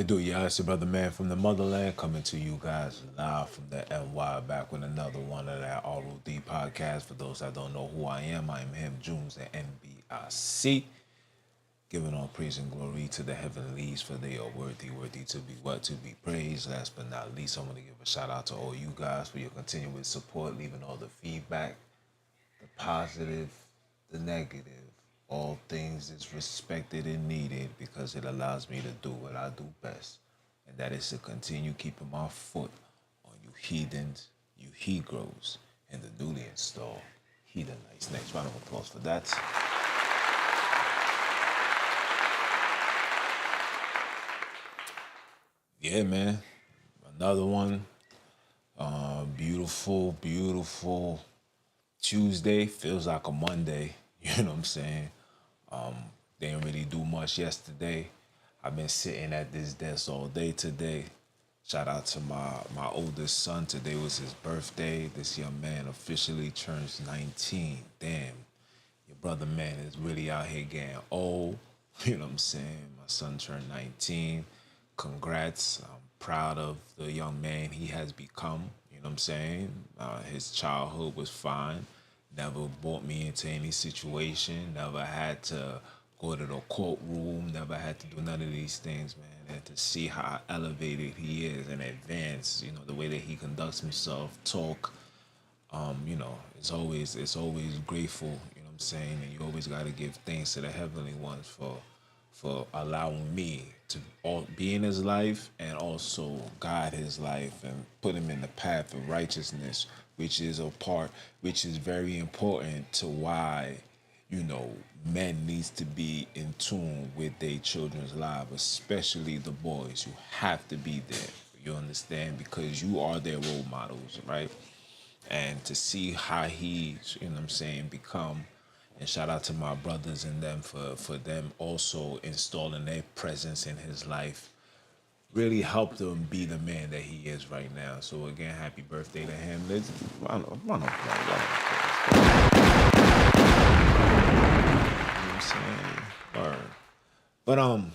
What it do, y'all? It's your brother man from the motherland coming to you guys live from the NY back with another one of that ROD podcast. For those that don't know who I am him, Junes, the NBIC. Giving all praise and glory to the heavenlies, for they are worthy to be what? To be praised. Last but not least, I want to give a shout out to all you guys for your continuous support, leaving all the feedback, the positive, the negative. All things is respected and needed because it allows me to do what I do best. And that is to continue keeping my foot on you heathens, you he-grows, and the newly installed heathenites. Next round of applause for that. Yeah, man. Another one. Beautiful Tuesday. Feels like a Monday. You know what I'm saying? Didn't really do much yesterday. I've been sitting at this desk all day today. Shout out to my oldest son. Today was his birthday. This young man officially turns 19. Damn, your brother man is really out here getting old. You know what I'm saying? My son turned 19. Congrats. I'm proud of the young man he has become. You know what I'm saying? His childhood was fine. Never brought me into any situation. Never had to go to the courtroom. Never had to do none of these things, man. And to see how elevated he is and advanced, the way that he conducts himself, talk, it's always grateful, you know what I'm saying? And you always gotta give thanks to the heavenly ones for allowing me to be in his life and also guide his life and put him in the path of righteousness, which is very important to why, men needs to be in tune with their children's lives, especially the boys. You have to be there. You understand? Because you are their role models, right? And to see how he, become, and shout out to my brothers and them for them also installing their presence in his life, really helped him be the man that he is right now. So again, happy birthday to him. Let's run up, you know what I'm saying? Word. But on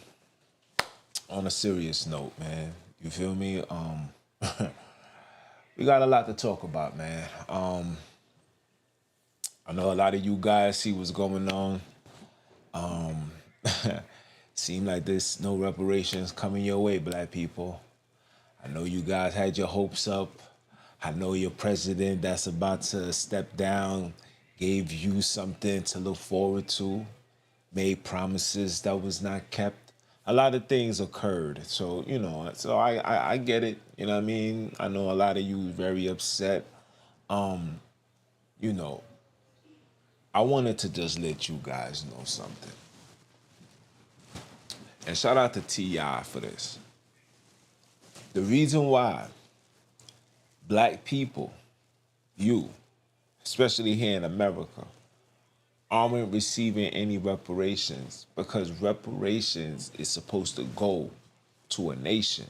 a serious note, man, you feel me? We got a lot to talk about, man. I know a lot of you guys see what's going on. Seem like there's no reparations coming your way, black people. I know you guys had your hopes up. I know your president that's about to step down gave you something to look forward to, made promises that was not kept. A lot of things occurred. So, I get it. You know what I mean? I know a lot of you very upset. You know, I wanted to just let you guys know something. And shout out to T.I. for this. The reason why black people, you, especially here in America, aren't receiving any reparations because reparations is supposed to go to a nation.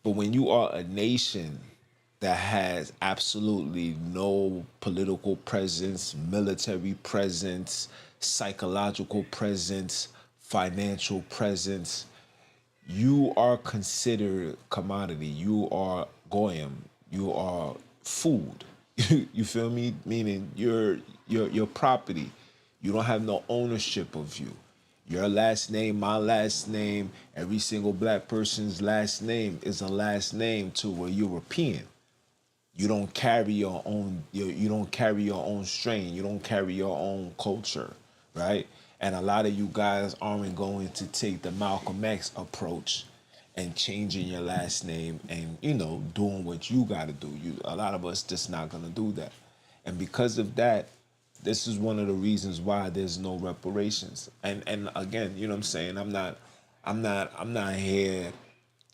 But when you are a nation that has absolutely no political presence, military presence, psychological presence, financial presence, you are considered commodity. You are goyim. You are food. You feel me? Meaning you're property. You don't have no ownership of you. Your last name, my last name, every single black person's last name is a last name to a European. You don't carry your own. You don't carry your own strain. You don't carry your own culture, right? And a lot of you guys aren't going to take the Malcolm X approach and changing your last name and doing what you got to do. A lot of us just not gonna do that, and because of that, this is one of the reasons why there's no reparations. And again, you know what I'm saying. I'm not here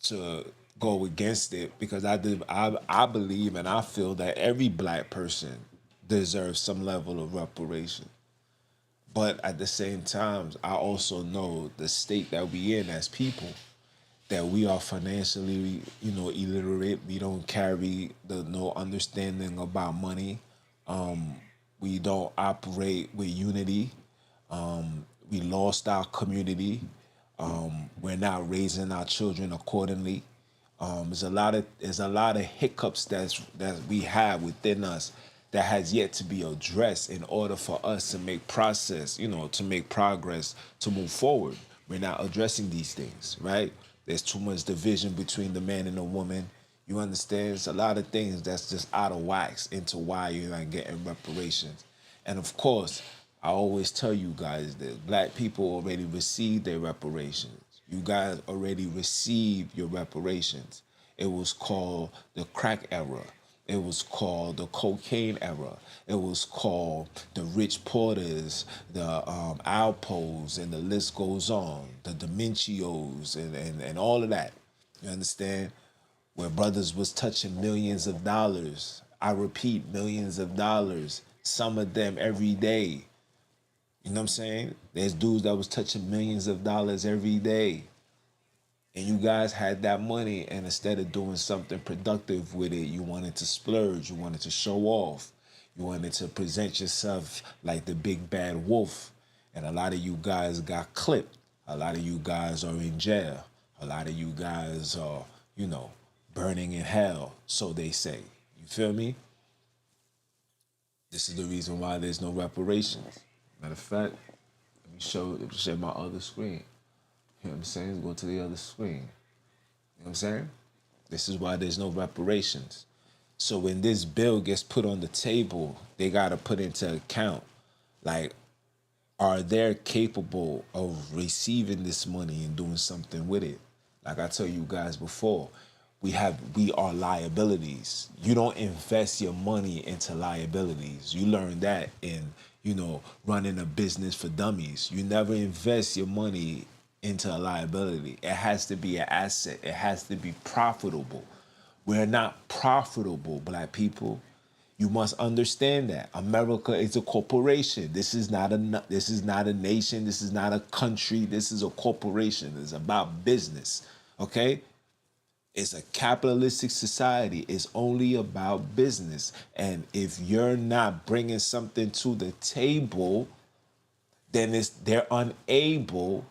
to go against it because I believe and I feel that every black person deserves some level of reparation. But at the same time, I also know the state that we in as people, that we are financially, illiterate. We don't carry the no understanding about money. We don't operate with unity. We lost our community. We're not raising our children accordingly. There's a lot of hiccups that we have within us that has yet to be addressed in order for us to make process, to make progress, to move forward. We're not addressing these things, right? There's too much division between the man and the woman. You understand? It's a lot of things that's just out of wax into why you're not getting reparations. And of course, I always tell you guys that black people already received their reparations. You guys already received your reparations. It was called the crack era. It was called the cocaine era. It was called the Rich Porters, the Alpos, and the list goes on. The Demencios and all of that. You understand? Where brothers was touching millions of dollars. I repeat, millions of dollars. Some of them every day. You know what I'm saying? There's dudes that was touching millions of dollars every day. And you guys had that money, and instead of doing something productive with it, you wanted to splurge, you wanted to show off, you wanted to present yourself like the big bad wolf. And a lot of you guys got clipped. A lot of you guys are in jail. A lot of you guys are, burning in hell, so they say. You feel me? This is the reason why there's no reparations. Matter of fact, let me share my other screen. You know what I'm saying? Go to the other screen. You know what I'm saying? This is why there's no reparations. So when this bill gets put on the table, they got to put into account, like, are they capable of receiving this money and doing something with it? Like I told you guys before, we are liabilities. You don't invest your money into liabilities. You learn that in, running a business for dummies. You never invest your money into a liability. It has to be an asset. It has to be profitable. We're not profitable, black people. You must understand that America is a corporation. This is not a nation. This is not a country. This is a corporation. It's about business. Okay? It's a capitalistic society. It's only about business. And if you're not bringing something to the table, then they're unable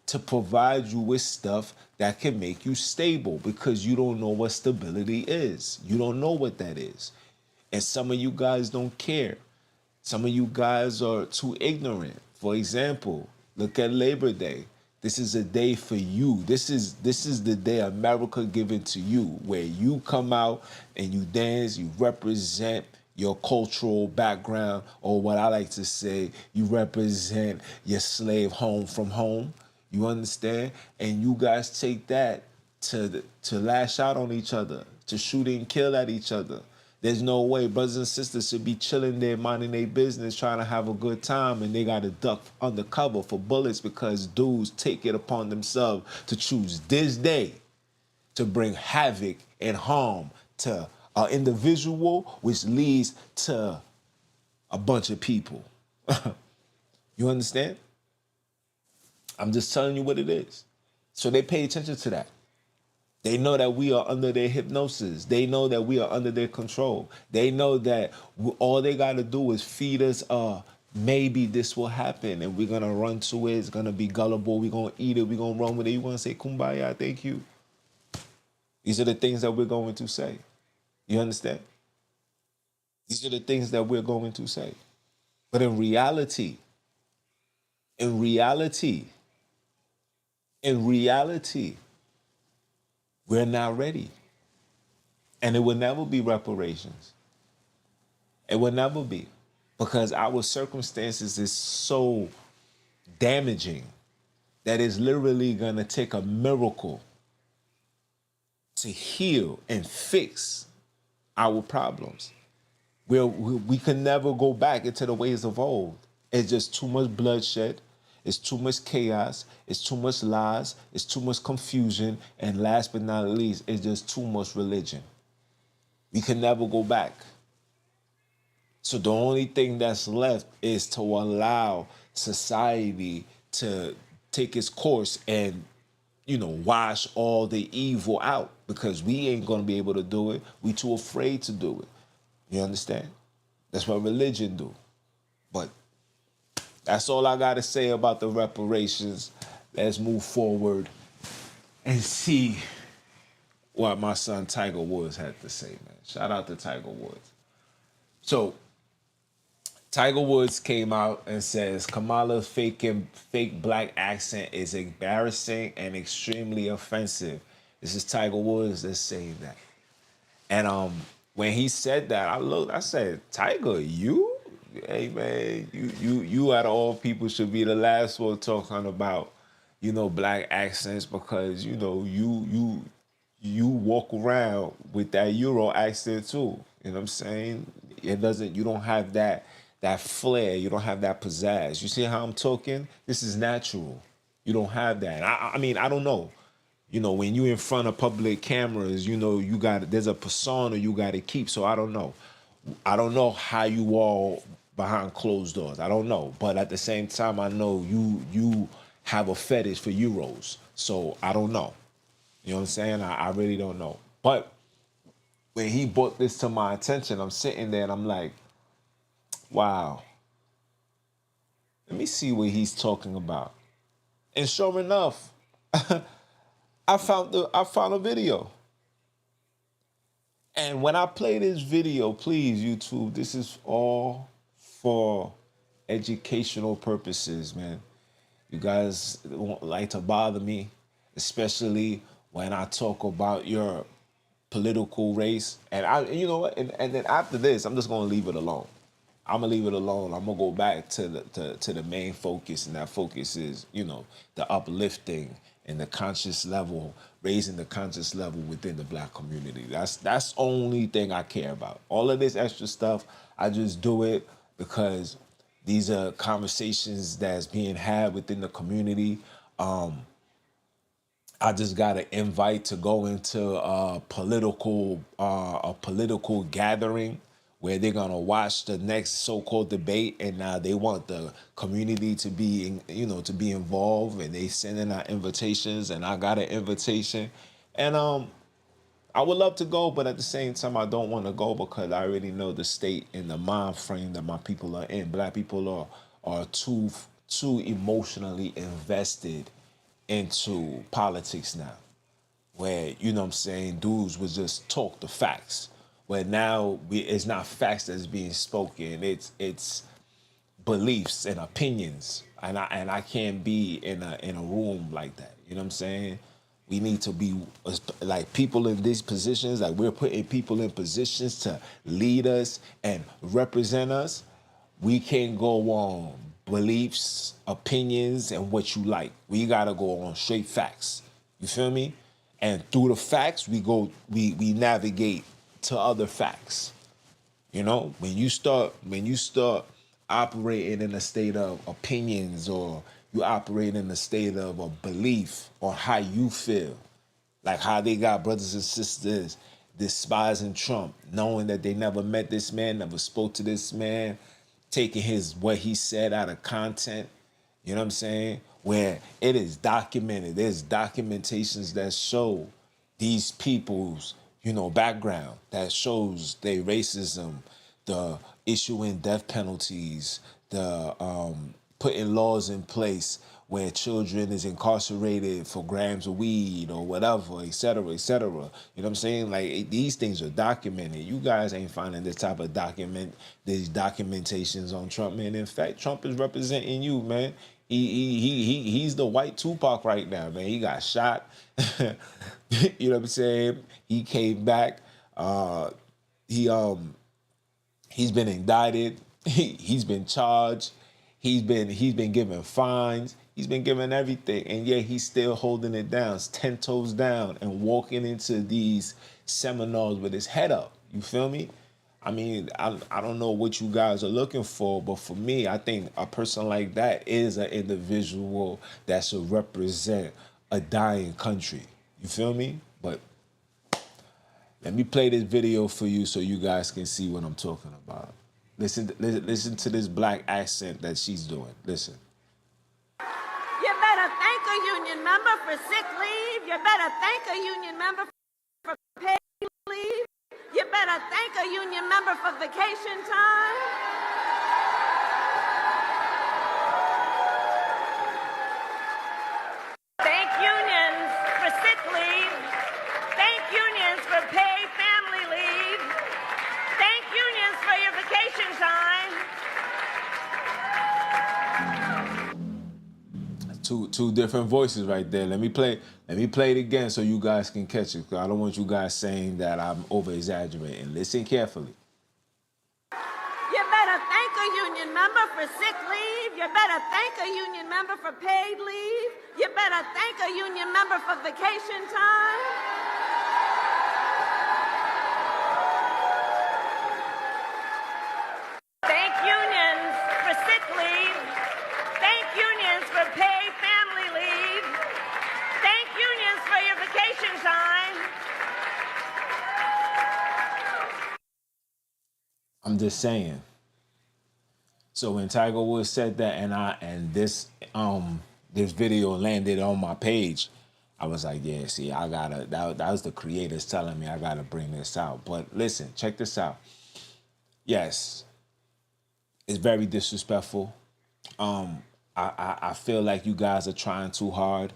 to provide you with stuff that can make you stable, because you don't know what stability is. You don't know what that is. And some of you guys don't care. Some of you guys are too ignorant. For example, look at Labor Day. This is a day for you. This is the day America given to you, where you come out and you dance, you represent your cultural background, or what I like to say, you represent your slave home from home. You understand? And you guys take that to lash out on each other, to shoot and kill at each other. There's no way brothers and sisters should be chilling there, minding their business, trying to have a good time, and they got to duck undercover for bullets because dudes take it upon themselves to choose this day to bring havoc and harm to an individual, which leads to a bunch of people. You understand? I'm just telling you what it is. So they pay attention to that. They know that we are under their hypnosis. They know that we are under their control. They know that all they got to do is feed us, maybe this will happen, and we're going to run to it. It's going to be gullible. We're going to eat it. We're going to run with it. You want to say, kumbaya, thank you. These are the things that we're going to say. You understand? These are the things that we're going to say. But in reality, in reality, we're not ready. And it will never be reparations. It will never be. Because our circumstances is so damaging that it's literally going to take a miracle to heal and fix our problems. We can never go back into the ways of old. It's just too much bloodshed. It's too much chaos. It's too much lies. It's too much confusion. And last but not least, it's just too much religion. We can never go back. So the only thing that's left is to allow society to take its course and, wash all the evil out, because we ain't going to be able to do it. We too afraid to do it. You understand? That's what religion do. But that's all I got to say about the reparations. let's move forward and see what my son Tiger Woods had to say, man. Shout out to Tiger Woods. So Tiger Woods came out and says Kamala's fake black accent is embarrassing and extremely offensive. This is Tiger Woods that's saying that. And when he said that, I said, Tiger, you? Hey man, you out of all people should be the last one talking about, black accents, because you walk around with that Euro accent too. You know what I'm saying? You don't have that flair, you don't have that pizzazz. You see how I'm talking? This is natural. You don't have that. I mean, I don't know. When you in front of public cameras, there's a persona you got to keep. So I don't know. I don't know how you all behind closed doors. I don't know. But at the same time, I know you have a fetish for Euros. So I don't know. You know what I'm saying? I really don't know. But when he brought this to my attention, I'm sitting there and I'm like, wow. Let me see what he's talking about. And sure enough, I found a video. And when I play this video, please, YouTube, this is all for educational purposes, man. You guys won't like to bother me, especially when I talk about your political race. And you know what? And then after this, I'm just gonna leave it alone. I'm gonna leave it alone. I'm gonna go back to the main focus, and that focus is, the uplifting and the conscious level, raising the conscious level within the black community. That's only thing I care about. All of this extra stuff, I just do it because these are conversations that's being had within the community. I just got an invite to go into a political gathering where they're gonna watch the next so-called debate, and they want the community to be, to be involved, and they sending out invitations, and I got an invitation, and I would love to go, but at the same time, I don't want to go because I already know the state and the mind frame that my people are in. Black people are too emotionally invested into politics now, where, what I'm saying, dudes would just talk the facts, where now it's not facts that's being spoken, it's beliefs and opinions, and I can't be in a room like that. You know what I'm saying? We need to be like people in these positions, like we're putting people in positions to lead us and represent us. We can't go on beliefs, opinions, and what you like. We gotta go on straight facts. You feel me? And through the facts, we navigate to other facts. When you start operating in a state of opinions, or you operate in a state of a belief on how you feel, like how they got brothers and sisters despising Trump, knowing that they never met this man, never spoke to this man, taking what he said out of content. You know what I'm saying? Where it is documented. There's documentations that show these people's, background, that shows their racism, the issuing death penalties, the putting laws in place where children is incarcerated for grams of weed or whatever, et cetera, et cetera. You know what I'm saying? Like, these things are documented. You guys ain't finding this type of these documentations on Trump, man. In fact, Trump is representing you, man. He's the white Tupac right now, man. He got shot. You know what I'm saying? He came back. He's been indicted. He's been charged. He's been given fines. He's been given everything, and yet he's still holding it down, 10 toes down, and walking into these seminars with his head up. You feel me? I mean, I don't know what you guys are looking for, but for me, I think a person like that is an individual that should represent a dying country. You feel me? But let me play this video for you so you guys can see what I'm talking about. Listen to this black accent that she's doing. Listen. You better thank a union member for sick leave. You better thank a union member for paid leave. You better thank a union member for vacation time. Two different voices right there. Let me play it again so you guys can catch it. 'Cause I don't want you guys saying that I'm over exaggerating. Listen carefully. You better thank a union member for sick leave. You better thank a union member for paid leave. You better thank a union member for vacation time. Thank unions for sick leave. Thank unions for paid family leave. Thank unions for your vacation time. I'm just saying. So when Tiger Woods said that, and this video landed on my page, I was like, yeah, see, I gotta. That was the creators telling me I gotta bring this out. But listen, check this out. Yes, it's very disrespectful. I feel like you guys are trying too hard.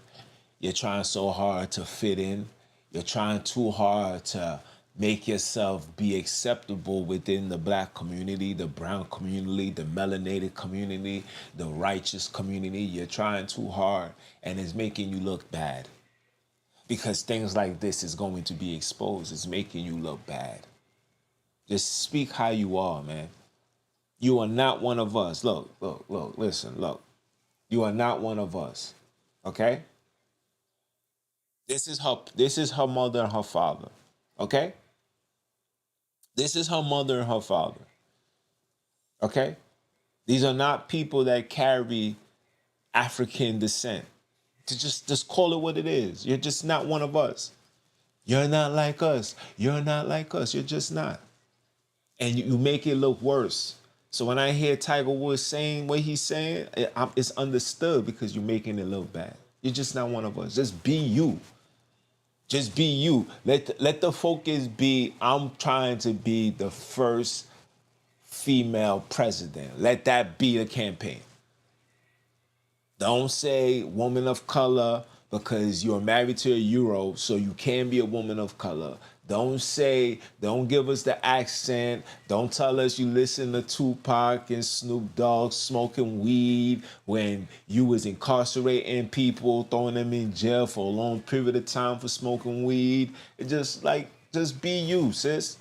You're trying so hard to fit in. You're trying too hard to make yourself be acceptable within the black community, the brown community, the melanated community, the righteous community. You're trying too hard, and it's making you look bad. Because things like this is going to be exposed. It's making you look bad. Just speak how you are, man. You are not one of us. Look, listen, look. You are not one of us. Okay? This is her mother and her father. Okay? This is her mother and her father. Okay? These are not people that carry African descent. To just call it what it is. You're just not one of us. You're not like us. You're not like us. You're just not. And you make it look worse. So when I hear Tiger Woods saying what he's saying, it's understood because you're making it look bad. You're just not one of us. Just be you. Just be you. Let the focus be, I'm trying to be the first female president. Let that be the campaign. Don't say woman of color because you're married to a Euro, so you can be a woman of color. Don't give us the accent. Don't tell us you listen to Tupac and Snoop Dogg smoking weed when you was incarcerating people, throwing them in jail for a long period of time for smoking weed. Just be you, sis.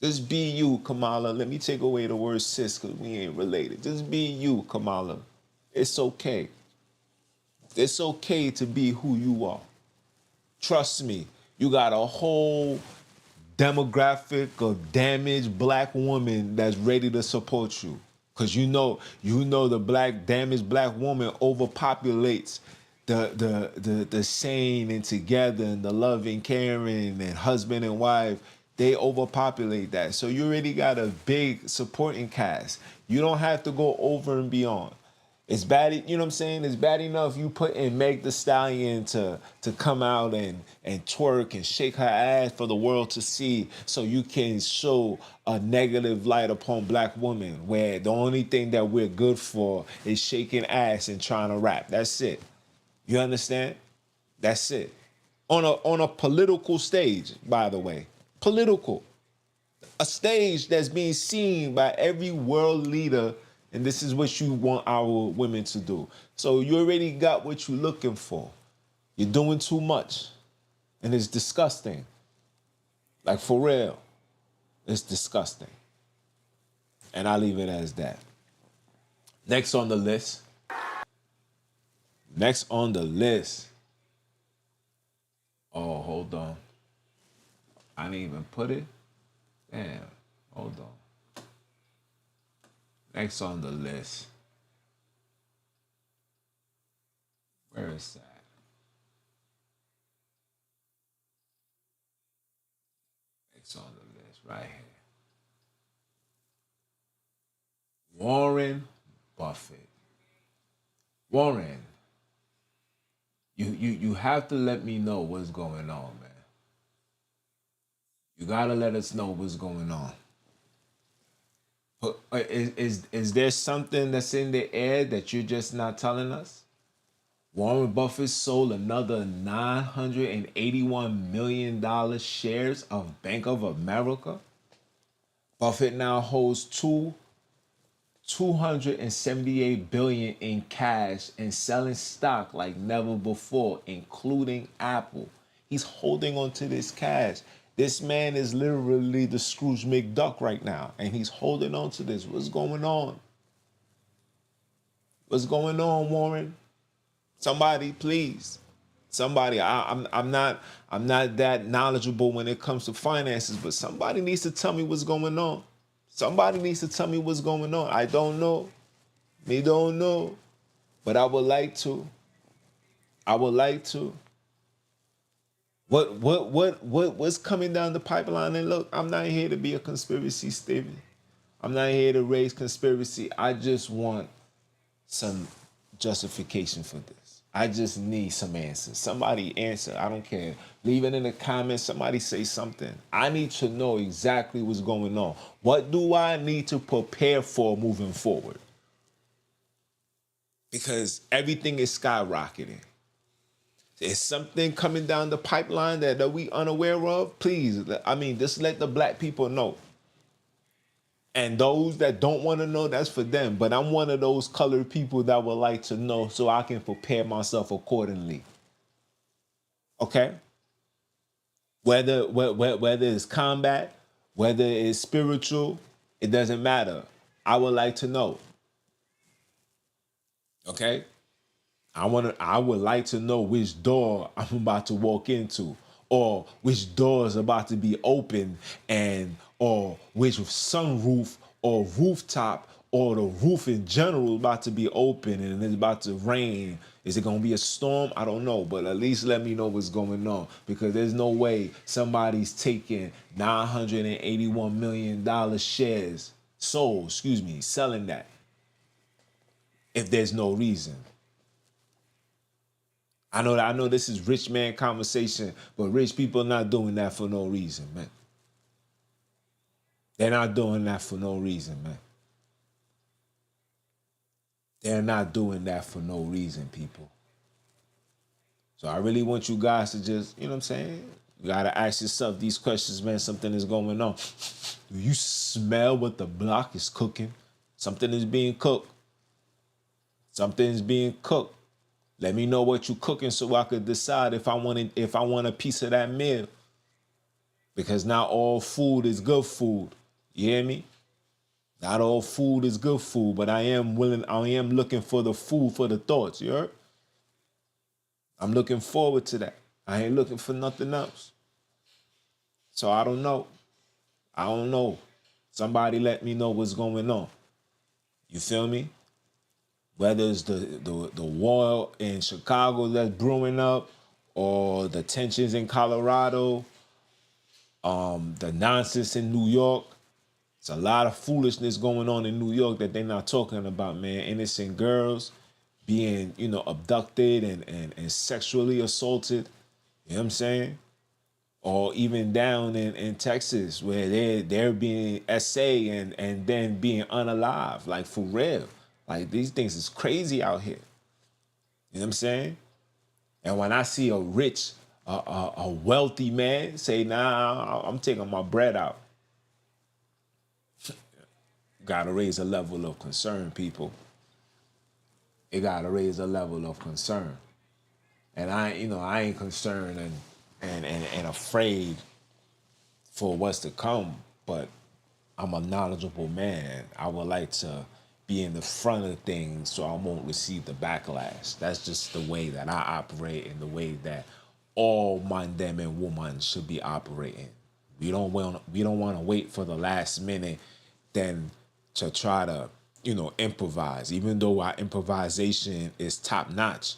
Just be you, Kamala. Let me take away the word sis because we ain't related. Just be you, Kamala. It's okay. It's okay to be who you are. Trust me, you got a whole demographic of damaged black women that's ready to support you. Cause you know the damaged black woman overpopulates the sane and together and the loving, caring and husband and wife. They overpopulate that. So you already got a big supporting cast. You don't have to go over and beyond. It's bad, you know what I'm saying? It's bad enough you put in Meg the Stallion to come out and twerk and shake her ass for the world to see so you can show a negative light upon black women where the only thing that we're good for is shaking ass and trying to rap. That's it. You understand? That's it. On a political stage, by the way. Political. A stage that's being seen by every world leader, and this is what you want our women to do. So you already got what you're looking for. You're doing too much, and it's disgusting. Like, for real, it's disgusting. And I'll leave it as that. Next on the list. Oh, hold on. I didn't even put it. Damn, hold on. Next on the list. Where is that? Next on the list, right here. Warren Buffett. Warren, you have to let me know what's going on, man. You gotta let us know what's going on. But is there something that's in the air that you're just not telling us? Warren Buffett sold another $981 million shares of Bank of America. Buffett now holds two $278 billion in cash and selling stock like never before, including Apple. He's holding on to this cash. This man is literally the Scrooge McDuck right now, and he's holding on to this. What's going on? What's going on, Warren? Somebody, please. Somebody. I'm not that knowledgeable when it comes to finances, but somebody needs to tell me what's going on. Somebody needs to tell me what's going on. I don't know. Me don't know. But I would like to. I would like to. What's coming down the pipeline? And look, I'm not here to be a conspiracy theory. I'm not here to raise conspiracy. I just want some justification for this. I just need some answers. Somebody answer. I don't care. Leave it in the comments. Somebody say something. I need to know exactly what's going on. What do I need to prepare for moving forward? Because everything is skyrocketing. Is something coming down the pipeline that we unaware of? Please, I mean, just let the black people know. And those that don't want to know, that's for them. But I'm one of those colored people that would like to know so I can prepare myself accordingly. Okay? Whether it's combat, whether it's spiritual, it doesn't matter. I would like to know. Okay? I would like to know which door I'm about to walk into, or which door is about to be open, or which sunroof or rooftop or the roof in general is about to be open and it's about to rain. Is it going to be a storm? I don't know, but at least let me know what's going on, because there's no way somebody's taking $981 million selling that if there's no reason. I know this is rich man conversation, but rich people are not doing that for no reason, man. They're not doing that for no reason, man. They're not doing that for no reason, people. So I really want you guys to just, you know what I'm saying? You got to ask yourself these questions, man. Something is going on. Do you smell what the block is cooking? Something is being cooked. Something is being cooked. Let me know what you're cooking so I could decide if I want a piece of that meal. Because not all food is good food. You hear me? Not all food is good food, but I am looking for the food for the thoughts, you heard? I'm looking forward to that. I ain't looking for nothing else. So I don't know. I don't know. Somebody let me know what's going on. You feel me? Whether it's the war in Chicago that's brewing up, or the tensions in Colorado, the nonsense in New York. It's a lot of foolishness going on in New York that they're not talking about, man. Innocent girls being, abducted and sexually assaulted. You know what I'm saying? Or even down in Texas where they're being essayed and then being unalive, like for real. Like these things is crazy out here. You know what I'm saying? And when I see a rich, a wealthy man say, nah, I'm taking my bread out. Gotta raise a level of concern, people. It gotta raise a level of concern. And I ain't concerned and afraid for what's to come, but I'm a knowledgeable man. I would like to be in the front of things so I won't receive the backlash. That's just the way that I operate, and the way that all men, them, and women should be operating. We don't want to wait for the last minute then to try to, improvise. Even though our improvisation is top notch,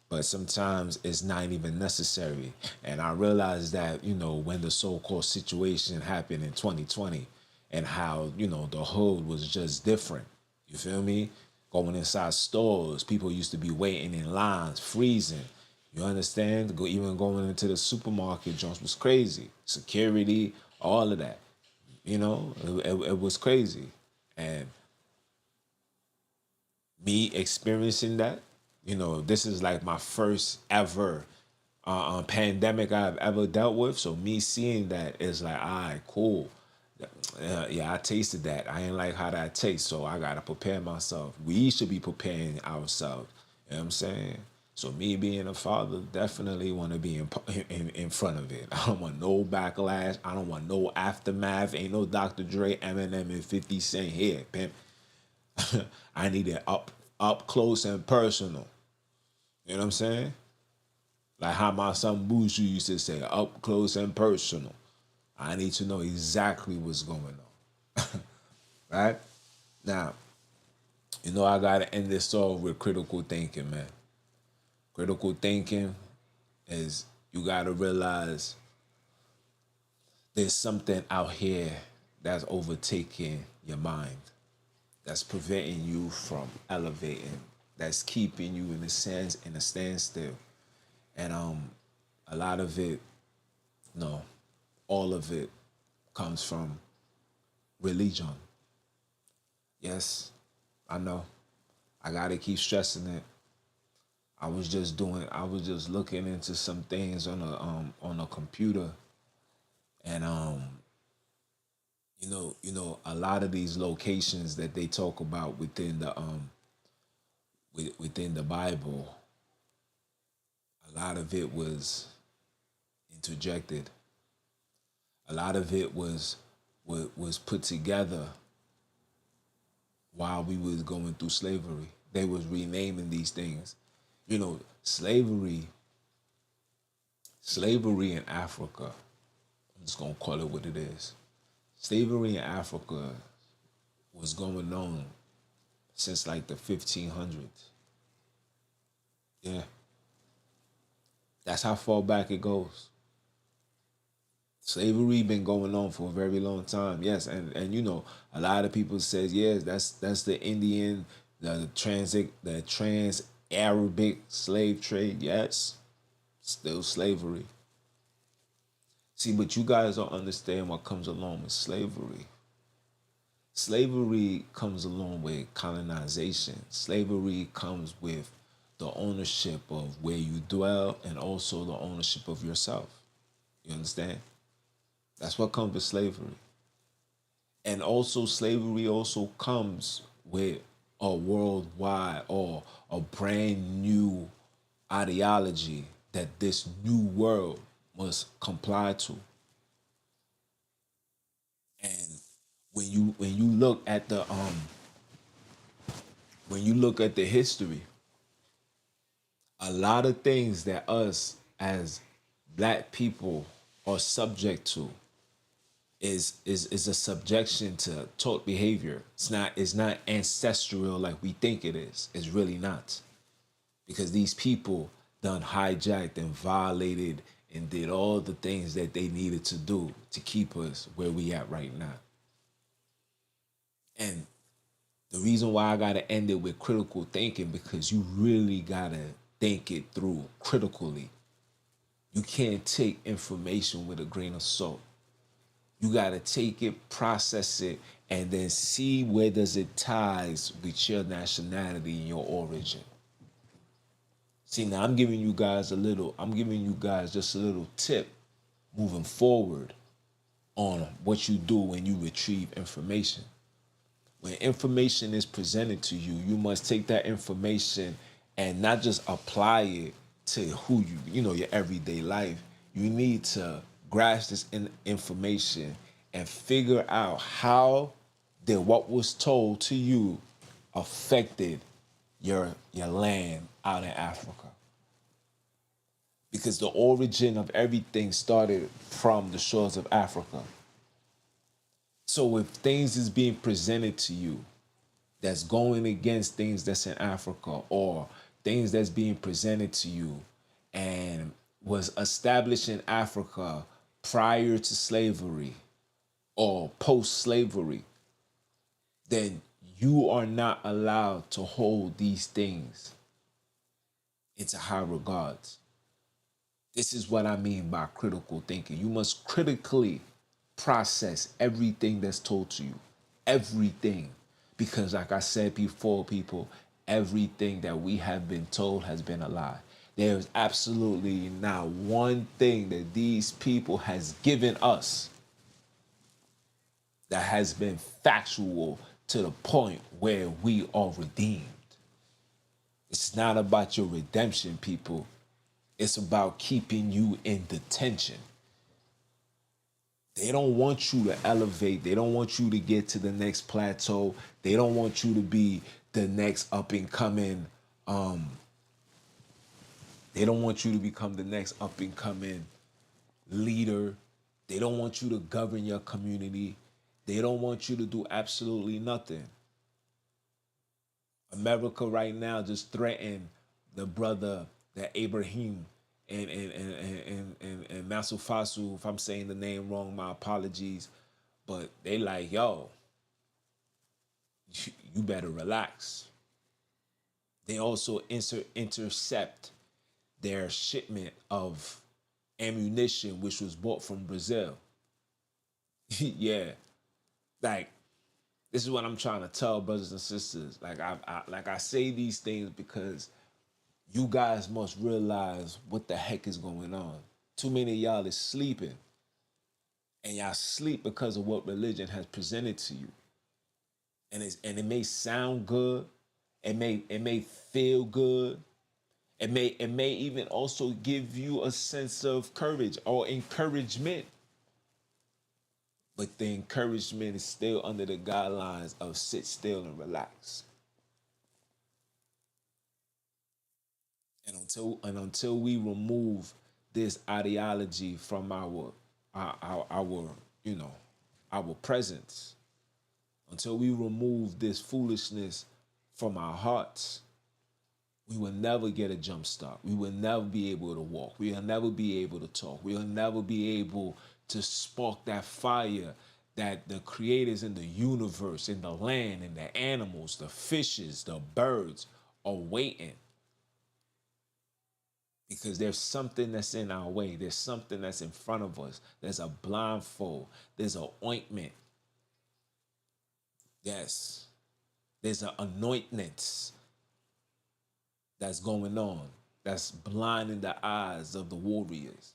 but sometimes it's not even necessary. And I realized that, when the so-called situation happened in 2020 and how, the hood was just different. You feel me? Going inside stores, people used to be waiting in lines, freezing. You understand? Even going into the supermarket, Jones was crazy. Security, all of that. It was crazy. And me experiencing that, this is like my first ever pandemic I've ever dealt with. So me seeing that is like, all right, cool. Yeah, I tasted that. I ain't like how that tastes, so I gotta prepare myself. We should be preparing ourselves. You know what I'm saying? So me being a father, definitely want to be in front of it. I don't want no backlash. I don't want no aftermath. Ain't no Dr. Dre, Eminem, and 50 Cent here, pimp. I need it up close and personal. You know what I'm saying? Like how my son Boosie used to say, up close and personal. I need to know exactly what's going on. Right? Now, I gotta end this off with critical thinking, man. Critical thinking is you gotta realize there's something out here that's overtaking your mind, that's preventing you from elevating, that's keeping you in a standstill. And a lot of it, no, all of it comes from religion. Yes, I know. I gotta keep stressing it. I was just looking into some things on a computer, and a lot of these locations that they talk about within the Bible, a lot of it was interjected. A lot of it was put together while we was going through slavery. They was renaming these things. Slavery in Africa, I'm just gonna call it what it is. Slavery in Africa was going on since like the 1500s. Yeah, that's how far back it goes. Slavery been going on for a very long time. Yes, and a lot of people says yes, that's the Indian, the trans Arabic slave trade. Yes, still slavery. See, but you guys don't understand what comes along with slavery. Slavery comes along with colonization. Slavery comes with the ownership of where you dwell and also the ownership of yourself. You understand? That's what comes with slavery. And also slavery also comes with a worldwide or a brand new ideology that this new world must comply to. And when you look at the history, a lot of things that us as black people are subject to is a subjection to taught behavior. It's not ancestral like we think it is. It's really not. Because these people done hijacked and violated and did all the things that they needed to do to keep us where we at right now. And the reason why I gotta end it with critical thinking, because you really gotta think it through critically. You can't take information with a grain of salt. You gotta take it, process it, and then see where does it ties with your nationality and your origin. See, now I'm giving you guys just a little tip moving forward on what you do when you retrieve information. When information is presented to you, you must take that information and not just apply it to who your everyday life. You need to grasp this information and figure out how did what was told to you affected your land out in Africa. Because the origin of everything started from the shores of Africa. So if things is being presented to you that's going against things that's in Africa, or things that's being presented to you and was established in Africa prior to slavery or post-slavery, then you are not allowed to hold these things into high regards. This is what I mean by critical thinking. You must critically process everything that's told to you. Everything. Because like I said before, people, everything that we have been told has been a lie. There's absolutely not one thing that these people has given us that has been factual to the point where we are redeemed. It's not about your redemption, people. It's about keeping you in detention. They don't want you to elevate. They don't want you to get to the next plateau. They don't want you to be the next up and coming. They don't want you to become the next up and coming leader. They don't want you to govern your community. They don't want you to do absolutely nothing. America right now just threatened the brother that Abraham and Masufasu. If I'm saying the name wrong, my apologies. But they like, yo, you better relax. They also intercept their shipment of ammunition, which was bought from Brazil. Yeah, like this is what I'm trying to tell brothers and sisters. Like I say these things because you guys must realize what the heck is going on. Too many of y'all is sleeping, and y'all sleep because of what religion has presented to you. And it may sound good, it may feel good, it may even also give you a sense of courage or encouragement. But the encouragement is still under the guidelines of sit still and relax. And until we remove this ideology from our our presence, until we remove this foolishness from our hearts, we will never get a jump start. We will never be able to walk. We will never be able to talk. We will never be able to spark that fire that the creators in the universe, in the land, in the animals, the fishes, the birds are waiting. Because there's something that's in our way. There's something that's in front of us. There's a blindfold. There's an ointment. Yes. There's an anointment that's going on, that's blinding the eyes of the warriors,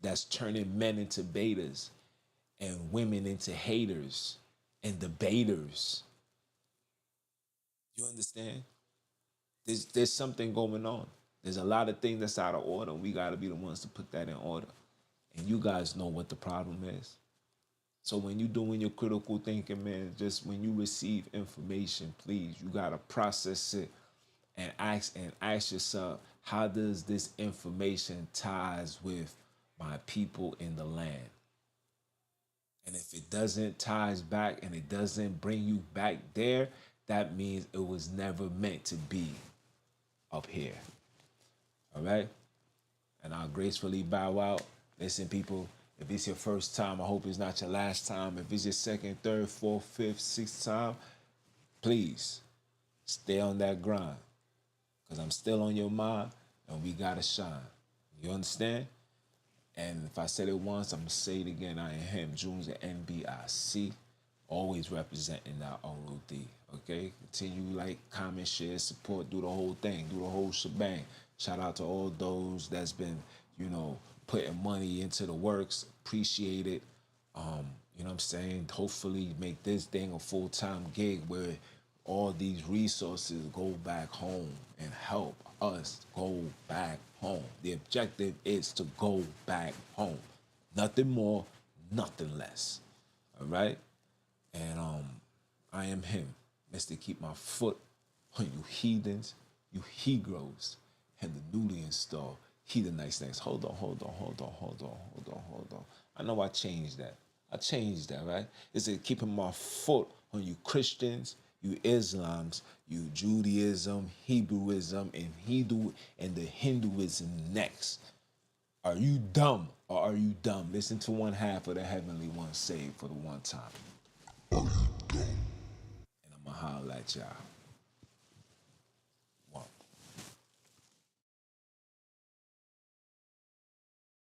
that's turning men into betas and women into haters and debaters. You understand? There's something going on. There's a lot of things that's out of order. We got to be the ones to put that in order. And you guys know what the problem is. So when you're doing your critical thinking, man, just when you receive information, please, you got to process it and ask yourself, how does this information ties with my people in the land? And if it doesn't ties back and it doesn't bring you back there, that means it was never meant to be up here. All right? And I'll gracefully bow out. Listen, people, if it's your first time, I hope it's not your last time. If it's your second, third, fourth, fifth, sixth time, please stay on that grind. Because I'm still on your mind and we got to shine. You understand? And if I said it once, I'm going to say it again. I am him, Junes, the NBIC. Always representing that ROD. Okay? Continue, like, comment, share, support, do the whole thing, do the whole shebang. Shout out to all those that's been, putting money into the works. Appreciate it. You know what I'm saying? Hopefully make this thing a full-time gig where all these resources go back home and help us go back home. The objective is to go back home. Nothing more, nothing less. All right? And I am him, Mr. Keep My Foot on you heathens, you he-grows, and the newly installed heathenites things. Hold on. I know I changed that. Right? Is it keeping my foot on you Christians, you Islams, you Judaism, Hebrewism, and the Hinduism next? Are you dumb or are you dumb? Listen to one half of the heavenly one saved for the one time. And I'ma holler at y'all.